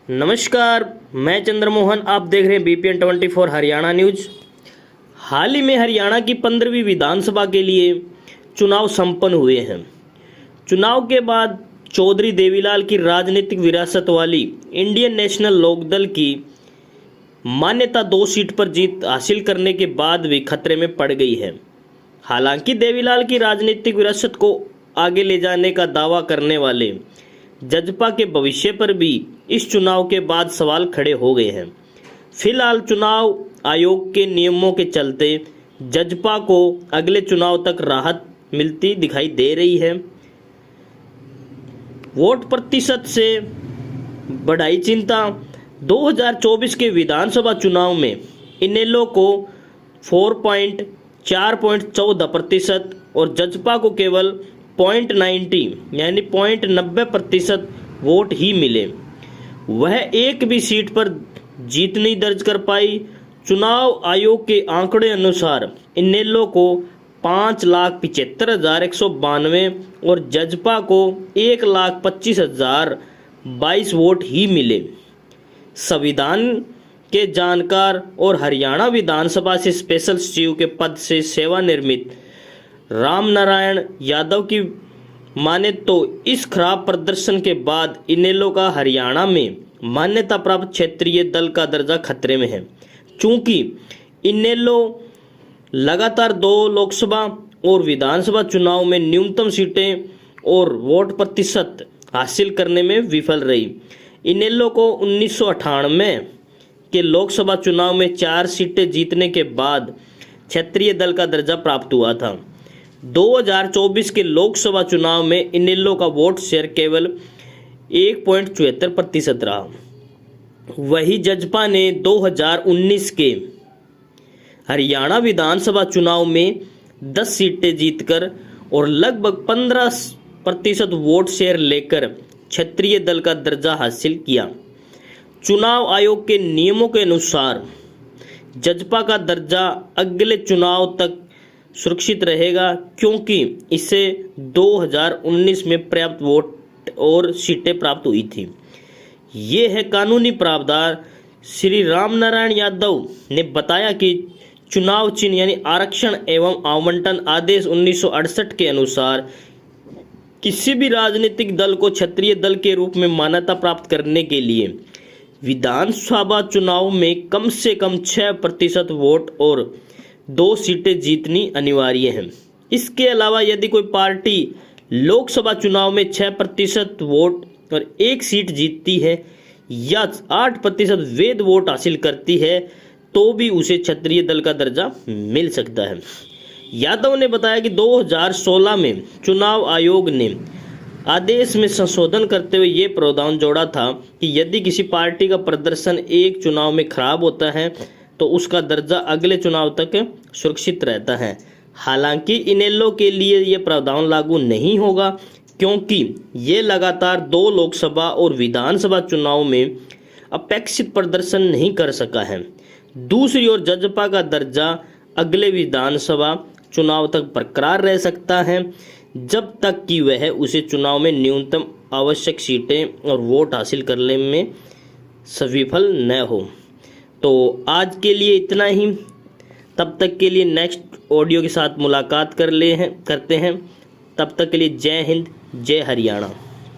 नमस्कार, मैं चंद्रमोहन। आप देख रहे हैं BPN 24 हरियाणा न्यूज। हाल ही में हरियाणा की 15वीं विधानसभा के लिए चुनाव संपन्न हुए हैं। चुनाव के बाद चौधरी देवीलाल की राजनीतिक विरासत वाली इंडियन नेशनल लोकदल की मान्यता 2 सीट पर जीत हासिल करने के बाद भी खतरे में पड़ गई है। हालांकि देवीलाल की राजनीतिक विरासत को आगे ले जाने का दावा करने वाले जजपा के भविष्य पर भी इस चुनाव के बाद सवाल खड़े हो गए हैं। फिलहाल चुनाव आयोग के नियमों के चलते जजपा को अगले चुनाव तक राहत मिलती दिखाई दे रही है। वोट प्रतिशत से बढ़ाई चिंता। 2024 के विधानसभा चुनाव में इनेलो को 4.14% और जजपा को केवल 0.90 यानी 0.90% वोट ही मिले। वह एक भी सीट पर जीत नहीं दर्ज कर पाई। चुनाव आयोग के आंकड़े अनुसार इनेलो को 5,75,192 और जजपा को 1,25,022 वोट ही मिले। संविधान के जानकार और हरियाणा विधानसभा से स्पेशल सचिव के पद से सेवानिवृत्त रामनारायण यादव की माने तो इस खराब प्रदर्शन के बाद इनेलो का हरियाणा में मान्यता प्राप्त क्षेत्रीय दल का दर्जा खतरे में है। चूंकि इनेलो लगातार 2 लोकसभा और विधानसभा चुनाव में न्यूनतम सीटें और वोट प्रतिशत हासिल करने में विफल रही। इनेलो को 1998 के लोकसभा चुनाव में 4 सीटें जीतने के बाद क्षेत्रीय दल का दर्जा प्राप्त हुआ था। 2024 के लोकसभा चुनाव में इनेलो का वोट शेयर केवल 1.74% रहा। वही जजपा ने 2019 के हरियाणा विधानसभा चुनाव में 10 सीटें जीतकर और लगभग 15% वोट शेयर लेकर क्षेत्रीय दल का दर्जा हासिल किया। चुनाव आयोग के नियमों के अनुसार जजपा का दर्जा अगले चुनाव तक सुरक्षित रहेगा, क्योंकि इसे 2019 में पर्याप्त वोट और सीटें प्राप्त हुई थी। ये है कानूनी प्रावधान। श्री रामनारायण यादव ने बताया कि चुनाव चिन्ह यानी आरक्षण एवं आवंटन आदेश 1968 के अनुसार किसी भी राजनीतिक दल को क्षेत्रीय दल के रूप में मान्यता प्राप्त करने के लिए विधानसभा चुनाव में कम से कम 6% वोट और 2 सीटें जीतनी अनिवार्य है। इसके अलावा यदि कोई पार्टी लोकसभा चुनाव में 6% वोट और 1 सीट जीतती है या 8% वैध वोट हासिल करती है तो भी उसे क्षेत्रीय दल का दर्जा मिल सकता है। यादव ने बताया कि 2016 में चुनाव आयोग ने आदेश में संशोधन करते हुए ये प्रावधान जोड़ा था कि यदि किसी पार्टी का प्रदर्शन एक चुनाव में खराब होता है तो उसका दर्जा अगले चुनाव तक सुरक्षित रहता है। हालांकि इनेलो के लिए ये प्रावधान लागू नहीं होगा, क्योंकि ये लगातार 2 लोकसभा और विधानसभा चुनाव में अपेक्षित प्रदर्शन नहीं कर सका है। दूसरी ओर जजपा का दर्जा अगले विधानसभा चुनाव तक बरकरार रह सकता है, जब तक कि वह उसे चुनाव में न्यूनतम आवश्यक सीटें और वोट हासिल करने में सफल न हो। तो आज के लिए इतना ही। तब तक के लिए नेक्स्ट ऑडियो के साथ मुलाकात करते हैं। तब तक के लिए जय हिंद, जय हरियाणा।